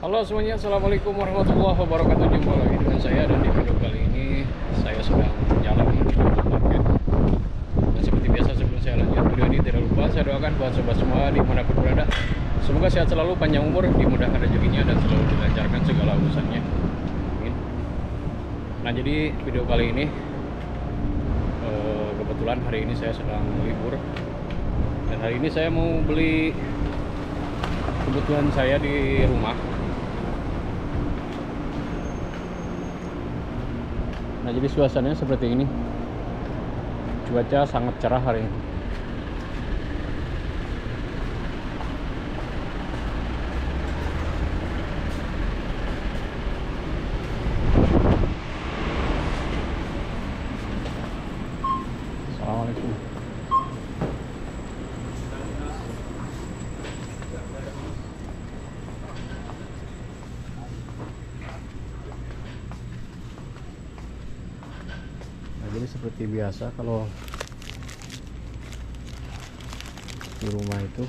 Halo semuanya, assalamualaikum warahmatullahi wabarakatuh. Jumpa lagi dengan saya, dan di video kali ini saya sedang jalan di supermarket. Dan seperti biasa, sebelum saya lanjut video ini, tidak lupa saya doakan buat sobat semua dimanapun berada, semoga sehat selalu, panjang umur, dimudahkan rezekinya, dan selalu dilancarkan segala urusannya. Amin. Nah, jadi video kali ini kebetulan hari ini saya sedang libur, dan hari ini saya mau beli kebutuhan saya di rumah. Nah, jadi suasananya seperti ini. Cuaca sangat cerah hari ini. Assalamualaikum. Jadi seperti biasa, kalau di rumah itu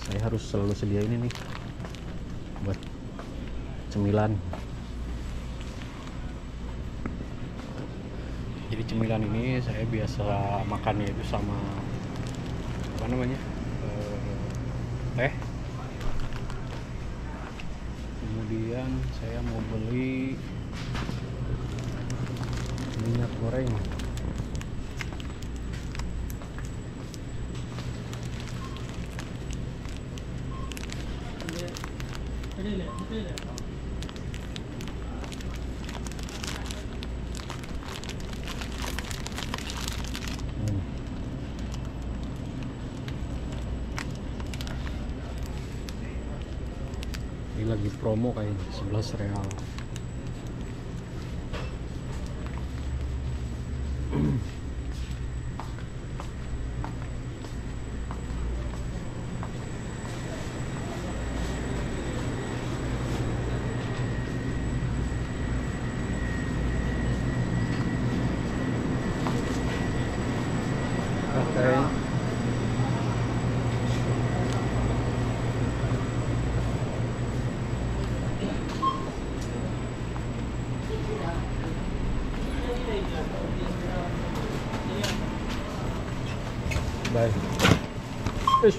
saya harus selalu sedia ini nih buat cemilan. Jadi cemilan ini saya biasa makannya itu sama apa namanya, teh. Kemudian saya mau beli minyak goreng. Ini lagi promo kayaknya, 11 real. Oke. Baik. Ish.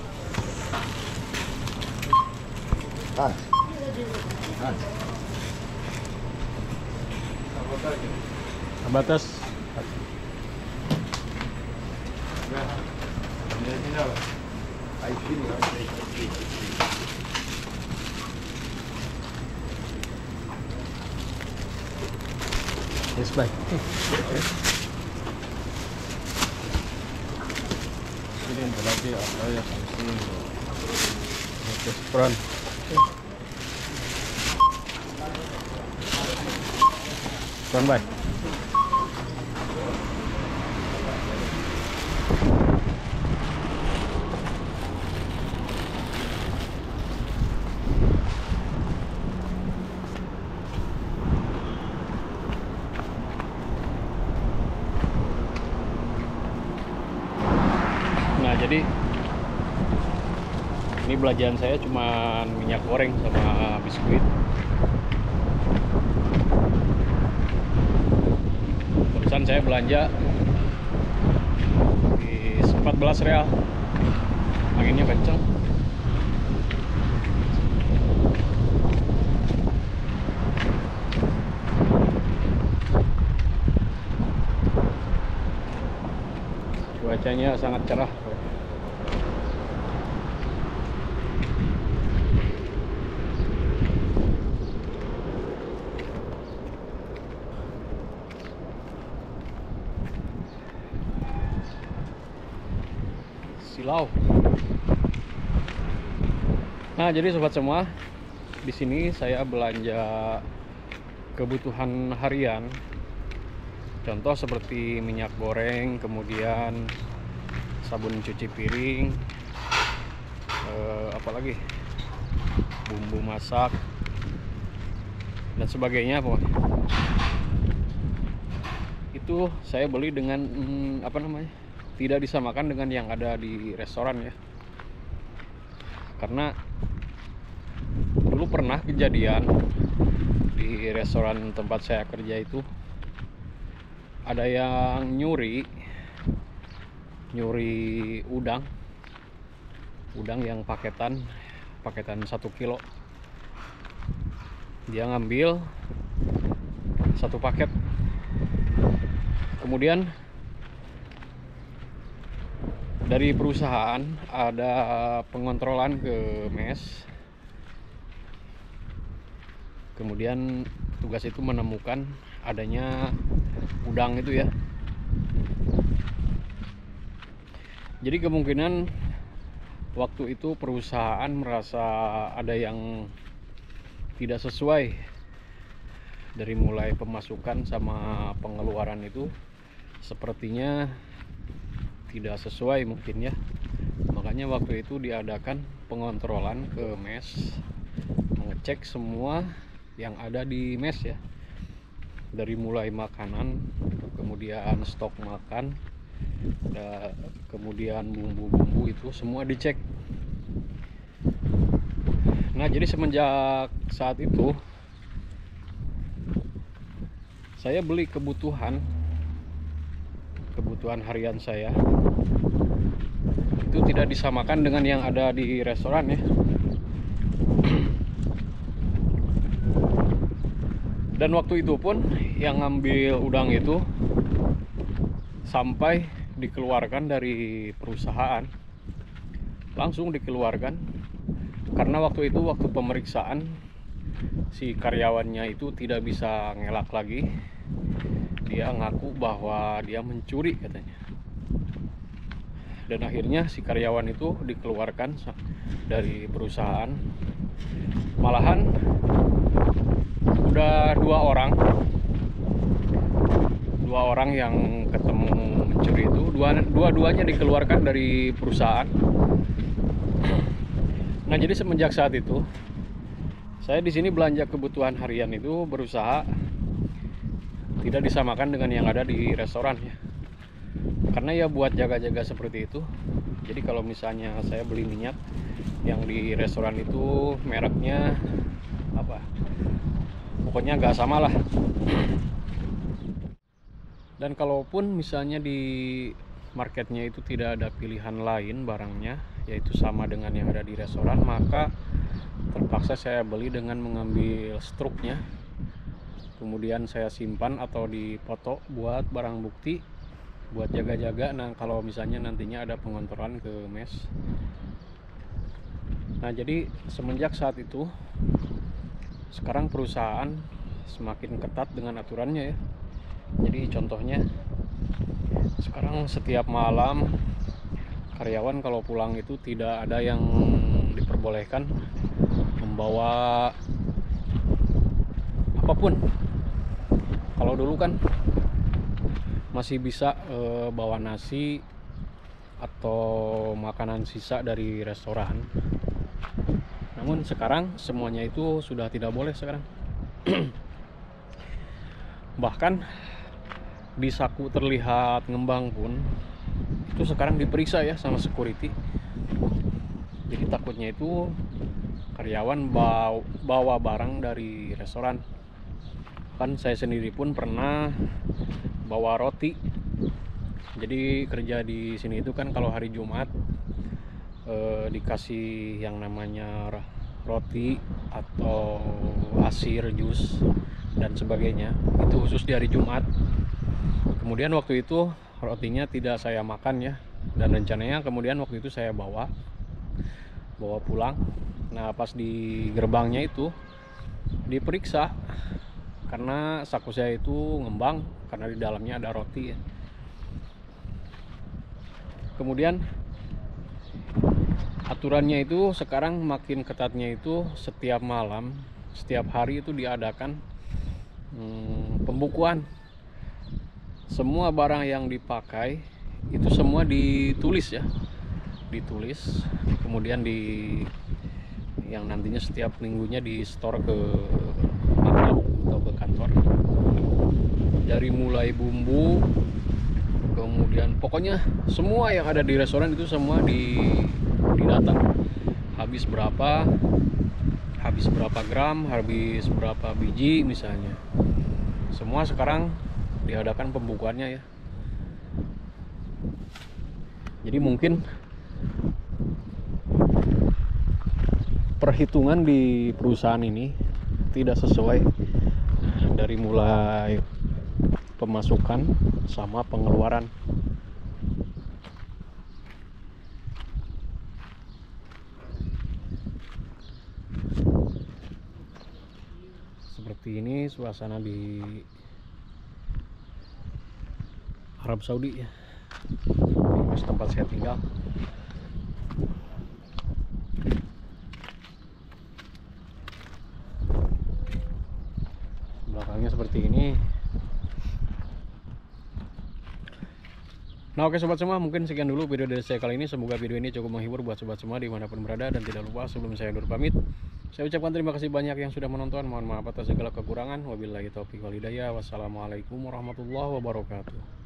Batas. Yes, baik. Ini lagi apa ya, ini front. Front baik. Nah, jadi ini belanjaan saya cuma minyak goreng sama biskuit. Barusan saya belanja di 14 real. Anginnya kenceng. Cuacanya sangat cerah. Silau. Nah, jadi sobat semua, di sini saya belanja kebutuhan harian. Contoh seperti minyak goreng, kemudian sabun cuci piring, apalagi bumbu masak dan sebagainya. Pokoknya itu saya beli dengan apa namanya, tidak disamakan dengan yang ada di restoran ya, karena pernah kejadian di restoran tempat saya kerja itu, ada yang nyuri udang yang paketan 1 kilo. Dia ngambil 1 paket, kemudian dari perusahaan ada pengontrolan ke mes. Kemudian tugas itu menemukan adanya udang itu ya. Jadi kemungkinan waktu itu perusahaan merasa ada yang tidak sesuai dari mulai pemasukan sama pengeluaran itu, sepertinya tidak sesuai mungkin ya. Makanya waktu itu diadakan pengontrolan ke mes, mengecek semua yang ada di mes ya, dari mulai makanan, kemudian stok makan, kemudian bumbu-bumbu, itu semua dicek. Nah, jadi semenjak saat itu saya beli kebutuhan harian saya itu tidak disamakan dengan yang ada di restoran ya. Dan waktu itu pun yang ngambil udang itu sampai dikeluarkan dari perusahaan, langsung dikeluarkan, karena waktu pemeriksaan si karyawannya itu tidak bisa ngelak lagi. Dia ngaku bahwa dia mencuri katanya, dan akhirnya si karyawan itu dikeluarkan dari perusahaan. Malahan udah dua orang yang ketemu mencuri itu, dua-duanya dikeluarkan dari perusahaan. Nah, jadi semenjak saat itu saya di sini belanja kebutuhan harian itu berusaha tidak disamakan dengan yang ada di restoran ya, karena ya buat jaga-jaga seperti itu. Jadi kalau misalnya saya beli minyak yang di restoran itu mereknya apa, pokoknya nggak sama lah. Dan kalaupun misalnya di marketnya itu tidak ada pilihan lain barangnya, yaitu sama dengan yang ada di restoran, maka terpaksa saya beli dengan mengambil struknya, kemudian saya simpan atau dipoto buat barang bukti, buat jaga-jaga. Nah, kalau misalnya nantinya ada pengontrolan ke mes. Nah, jadi semenjak saat itu sekarang perusahaan semakin ketat dengan aturannya ya. Jadi contohnya sekarang setiap malam karyawan kalau pulang itu tidak ada yang diperbolehkan membawa apapun. Kalau dulu kan masih bisa bawa nasi atau makanan sisa dari restoran. Namun sekarang semuanya itu sudah tidak boleh sekarang. Bahkan di saku terlihat ngembang pun itu sekarang diperiksa ya sama security. Jadi takutnya itu karyawan bawa barang dari restoran. Kan saya sendiri pun pernah bawa roti. Jadi kerja di sini itu kan kalau hari Jumat dikasih yang namanya roti atau asir, jus dan sebagainya, itu khusus di hari Jumat. Kemudian waktu itu rotinya tidak saya makan ya, dan rencananya kemudian waktu itu saya bawa pulang. Nah, pas di gerbangnya itu diperiksa karena saku saya itu ngembang karena di dalamnya ada roti ya. Kemudian aturannya itu sekarang makin ketatnya, itu setiap malam, setiap hari itu diadakan pembukuan. Semua barang yang dipakai itu semua ditulis ya, kemudian yang nantinya setiap minggunya di store ke maktab atau ke kantor. Dari mulai bumbu, kemudian pokoknya semua yang ada di restoran itu semua didata. Habis berapa, habis berapa gram, habis berapa biji misalnya. Semua sekarang diadakan pembukuannya ya. Jadi mungkin perhitungan di perusahaan ini tidak sesuai dari mulai pemasukan sama pengeluaran. Seperti ini suasana di Arab Saudi ya, di tempat saya tinggal. Belakangnya seperti ini. Nah oke sobat semua, mungkin sekian dulu video dari saya kali ini. Semoga video ini cukup menghibur buat sobat semua dimanapun berada. Dan tidak lupa sebelum saya undur pamit, saya ucapkan terima kasih banyak yang sudah menonton. Mohon maaf atas segala kekurangan. Wabillahi taufiq wal hidayah. Wassalamualaikum warahmatullahi wabarakatuh.